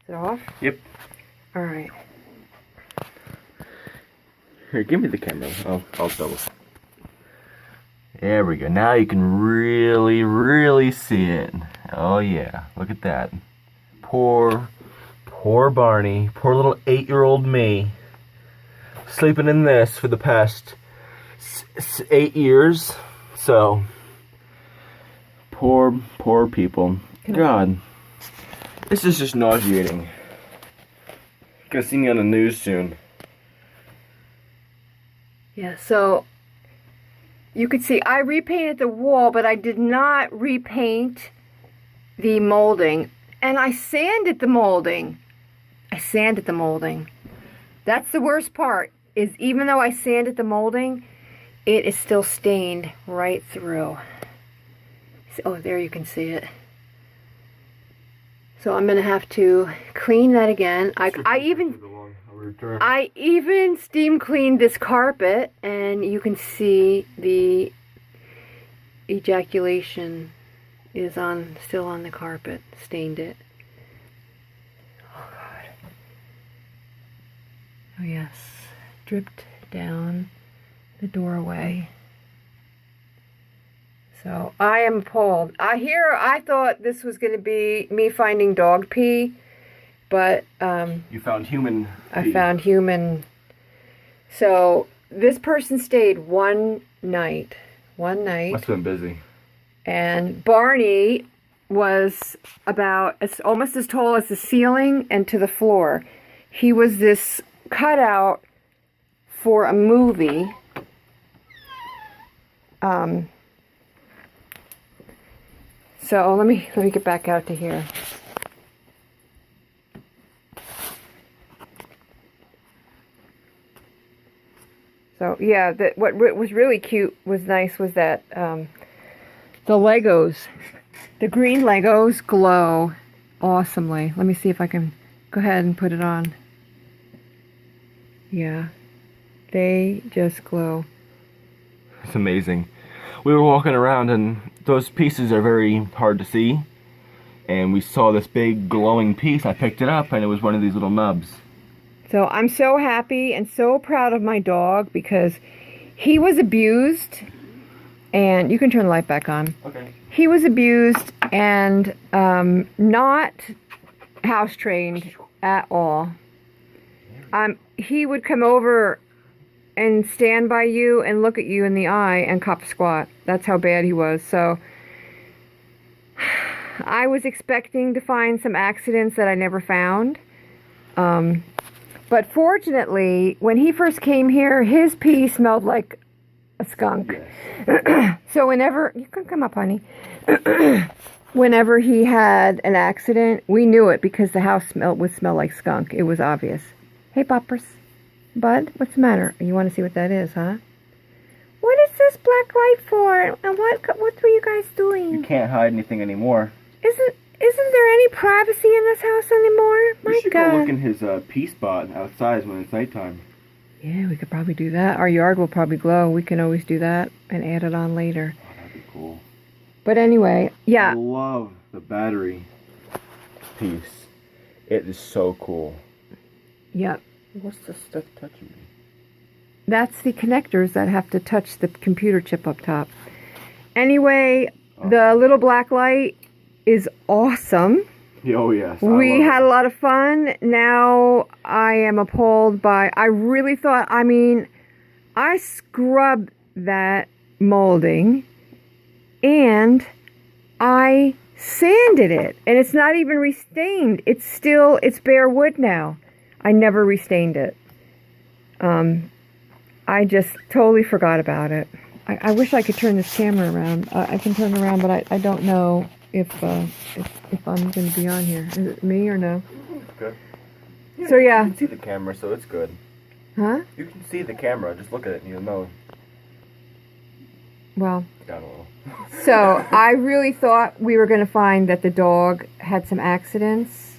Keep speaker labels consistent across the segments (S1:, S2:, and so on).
S1: Is it off?
S2: Yep.
S1: All right.
S2: Here, give me the camera. I'll double. There we go. Now you can really, really see it. Oh yeah, look at that. Poor Barney. Poor little 8-year-old me. Sleeping in this for the past 8 years. So, poor people. God, this is just nauseating. Gonna see me on the news soon.
S1: Yeah, so you could see I repainted the wall, but I did not repaint the molding. And I sanded the molding. That's the worst part, is even though I sanded the molding, it is still stained right through. Oh, there you can see it. So I'm going to have to clean that again. I even steam cleaned this carpet, and you can see the ejaculation is still on the carpet, stained it. Oh God. Oh yes, dripped down the doorway. So I am appalled. I thought this was going to be me finding dog pee, but
S2: you found human pee.
S1: I found human. So this person stayed one night. Must
S2: have been busy.
S1: And Barney was almost as tall as the ceiling and to the floor. He was this cutout for a movie. So let me get back out to here. So yeah, what was really nice was that the Legos, the green Legos glow awesomely. Let me see if I can go ahead and put it on. Yeah, they just glow.
S2: It's amazing. We were walking around and those pieces are very hard to see. And we saw this big glowing piece. I picked it up and it was one of these little nubs.
S1: So I'm so happy and so proud of my dog because he was abused. And you can turn the light back on.
S2: Okay.
S1: He was abused and not house trained at all. He would come over and stand by you and look at you in the eye and cop a squat. That's how bad he was. So I was expecting to find some accidents that I never found. But fortunately, when he first came here, his pee smelled like a skunk. Yes. So whenever, you can come up, honey. Whenever he had an accident, we knew it because the house would smell like skunk. It was obvious. Hey, Poppers. Bud, what's the matter? You want to see what that is, huh? What is this black light for? And what were you guys doing?
S2: You can't hide anything anymore.
S1: Isn't there any privacy in this house anymore?
S2: We should go look in his pee spot outside when it's nighttime.
S1: Yeah, we could probably do that. Our yard will probably glow. We can always do that and add it on later.
S2: Oh, that'd be cool.
S1: But anyway, yeah.
S2: I love the battery piece. It is so cool.
S1: Yep.
S2: What's this stuff touching me?
S1: That's the connectors that have to touch the computer chip up top. Anyway, the little black light is awesome.
S2: Oh, yes.
S1: We had a lot of fun. Now I am appalled by... I really thought... I scrubbed that molding and I sanded it. And it's not even restained. It's bare wood now. I never restained it. I just totally forgot about it. I wish I could turn this camera around. I can turn around, but I don't know if I'm going to be on here. Is it me or no?
S2: It's good. Yeah,
S1: so yeah.
S2: You can see the camera, so it's good.
S1: Huh?
S2: You can see the camera. Just look at it and you'll know.
S1: Well.
S2: Down a little.
S1: So I really thought we were going to find that the dog had some accidents.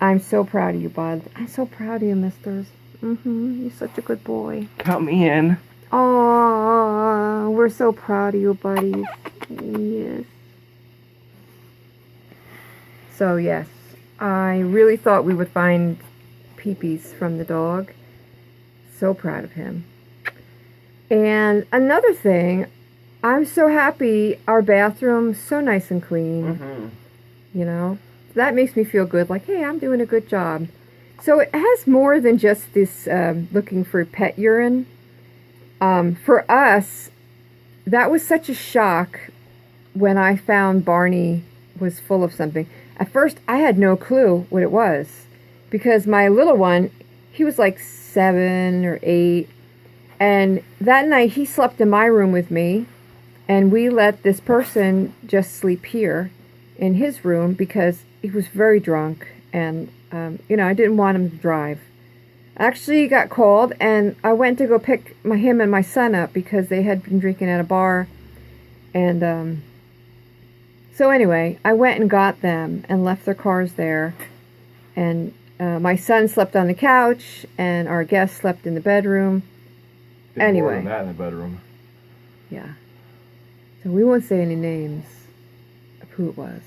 S1: I'm so proud of you, bud. I'm so proud of you, misters. You're such a good boy.
S2: Count me in.
S1: Oh, we're so proud of you, buddies. Yes. So, yes. I really thought we would find peepees from the dog. So proud of him. And another thing, I'm so happy our bathroom's so nice and clean.
S2: Mm-hmm.
S1: You know, that makes me feel good. Like, hey, I'm doing a good job. So it has more than just this looking for pet urine. For us, that was such a shock when I found Barney was full of something. At first, I had no clue what it was because my little one, he was like 7 or 8. And that night, he slept in my room with me. And we let this person just sleep here in his room because he was very drunk. And, I didn't want him to drive. I actually got called and I went to go pick him and my son up because they had been drinking at a bar. And so anyway, I went and got them and left their cars there. And my son slept on the couch and our guest slept in the bedroom.
S2: More
S1: Anyway.
S2: than that in the bedroom.
S1: Yeah. So we won't say any names of who it was.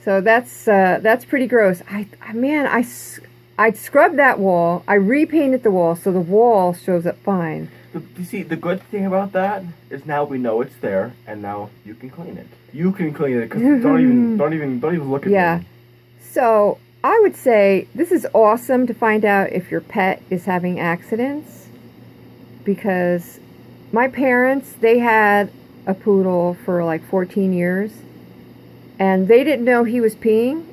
S1: So that's pretty gross. I scrubbed that wall. I repainted the wall so the wall shows up fine.
S2: You see, the good thing about that is now we know it's there, and now you can clean it. You can clean it because don't even look at
S1: Yeah.
S2: me.
S1: So I would say this is awesome to find out if your pet is having accidents, because my parents, they had a poodle for like 14 years. And they didn't know he was peeing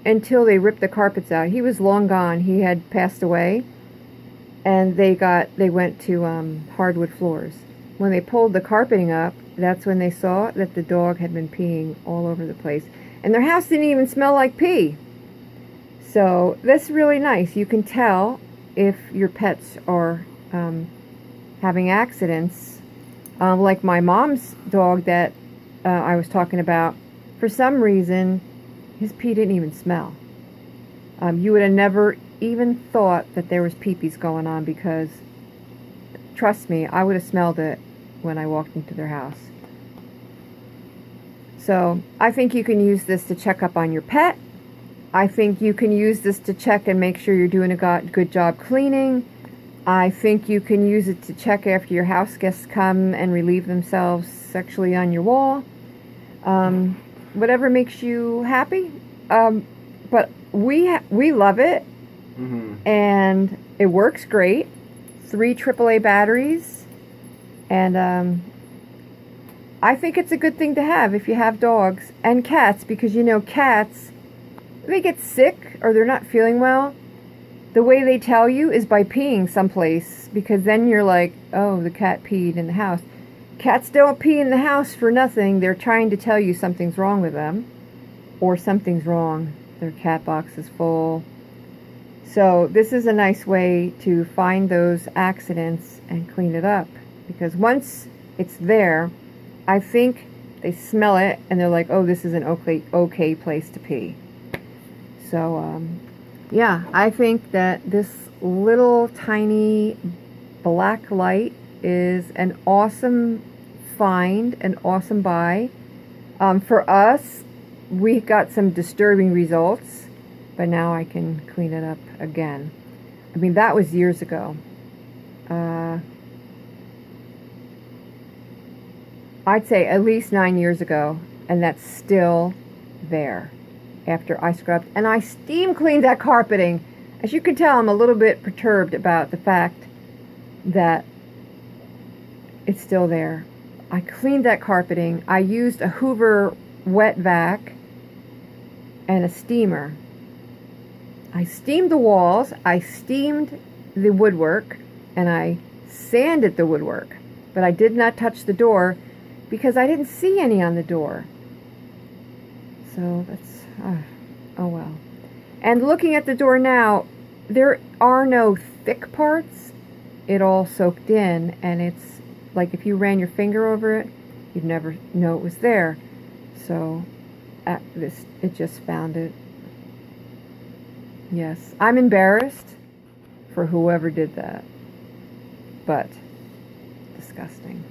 S1: until they ripped the carpets out. He was long gone. He had passed away. And they went to hardwood floors. When they pulled the carpeting up, that's when they saw that the dog had been peeing all over the place. And their house didn't even smell like pee. So that's really nice. You can tell if your pets are having accidents. Like my mom's dog that I was talking about. For some reason, his pee didn't even smell. You would have never even thought that there was pee-pees going on because, trust me, I would have smelled it when I walked into their house. So I think you can use this to check up on your pet. I think you can use this to check and make sure you're doing a good job cleaning. I think you can use it to check after your house guests come and relieve themselves sexually on your wall. Whatever makes you happy. But we love it.
S2: Mm-hmm.
S1: And it works great. 3 AAA batteries. And I think it's a good thing to have if you have dogs and cats, because cats, they get sick or they're not feeling well. The way they tell you is by peeing someplace, because then you're like, oh, the cat peed in the house. Cats don't pee in the house for nothing. They're trying to tell you something's wrong with them, or something's wrong. Their cat box is full. So this is a nice way to find those accidents and clean it up, because once it's there, I think they smell it and they're like, oh, this is an okay place to pee. So yeah, I think that this little tiny black light is an awesome find, an awesome buy. For us, we got some disturbing results, but now I can clean it up again. I mean, that was years ago. I'd say at least 9 years ago, and that's still there after I scrubbed. And I steam cleaned that carpeting. As you can tell, I'm a little bit perturbed about the fact that it's still there. I cleaned that carpeting. I used a Hoover wet vac and a steamer. I steamed the walls, I steamed the woodwork, and I sanded the woodwork. But I did not touch the door because I didn't see any on the door. So that's, oh well. And looking at the door now, there are no thick parts. It all soaked in, and it's like if you ran your finger over it, you'd never know it was there. So it just found it. Yes, I'm embarrassed for whoever did that, but disgusting.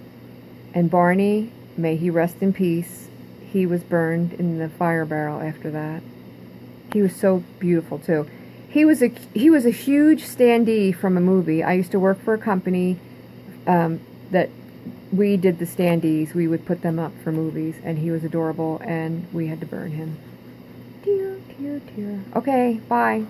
S1: And Barney, may he rest in peace. he was burned in the fire barrel after that. He was so beautiful too. He was a huge standee from a movie. I used to work for a company that we did the standees. We would put them up for movies, and he was adorable, and we had to burn him. Dear, dear, dear. Okay, bye.